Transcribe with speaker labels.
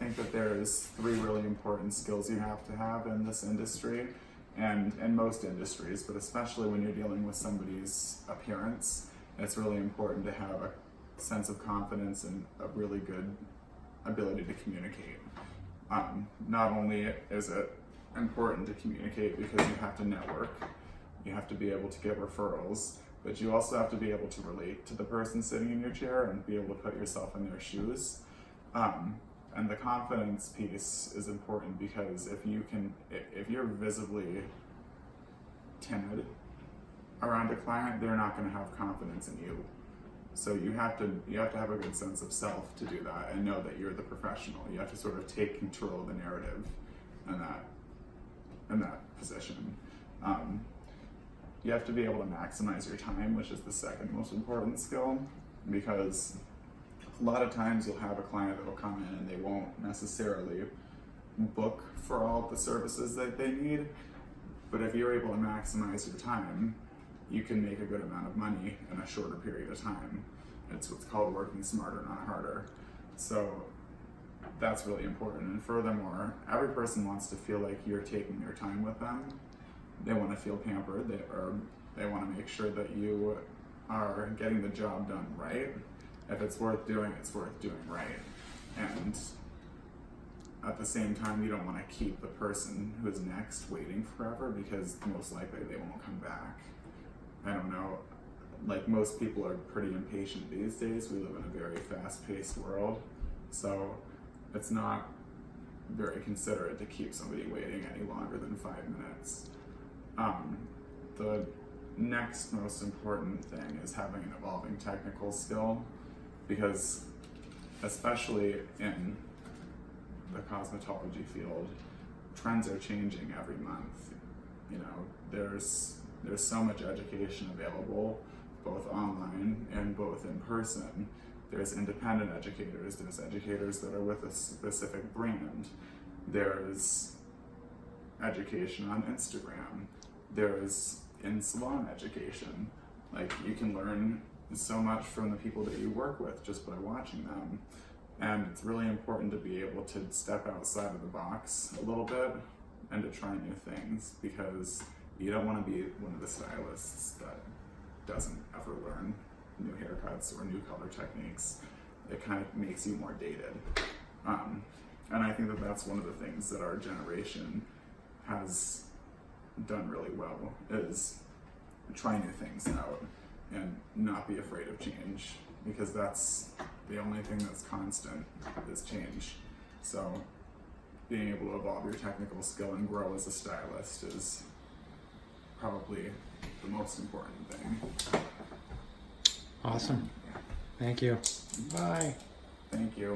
Speaker 1: think that there's three really important skills you have to have in this industry, and in most industries, but especially when you're dealing with somebody's appearance, it's really important to have a sense of confidence and a really good ability to communicate. Not only is it important to communicate because you have to network, you have to be able to get referrals, but you also have to be able to relate to the person sitting in your chair and be able to put yourself in their shoes. And the confidence piece is important because if you're visibly timid around a client, they're not going to have confidence in you. So you have to have a good sense of self to do that and know that you're the professional. You have to sort of take control of the narrative in that position. You have to be able to maximize your time, which is the second most important skill, because a lot of times you'll have a client that will come in and they won't necessarily book for all of the services that they need, but if you're able to maximize your time, you can make a good amount of money in a shorter period of time. It's what's called working smarter, not harder. So that's really important. And furthermore, every person wants to feel like you're taking their time with them. They want to feel pampered, they want to make sure that you are getting the job done right. If it's worth doing, it's worth doing right. And at the same time, you don't want to keep the person who's next waiting forever, because most likely they won't come back. I don't know, like most people are pretty impatient these days. We live in a very fast-paced world, so it's not very considerate to keep somebody waiting any longer than 5 minutes. The next most important thing is having an evolving technical skill, because especially in the cosmetology field, trends are changing every month. You know, there's so much education available, both online and both in person. There's independent educators, there's educators that are with a specific brand, there's education on Instagram, there's in-salon education. Like, you can learn so much from the people that you work with just by watching them. And it's really important to be able to step outside of the box a little bit and to try new things, because you don't want to be one of the stylists that doesn't ever learn new haircuts or new color techniques. It kind of makes you more dated. And I think that that's one of the things that our generation has done really well, is try new things out and not be afraid of change, because that's the only thing that's constant is change. So being able to evolve your technical skill and grow as a stylist is probably the most important thing.
Speaker 2: Awesome. Thank you. Bye.
Speaker 1: Thank you.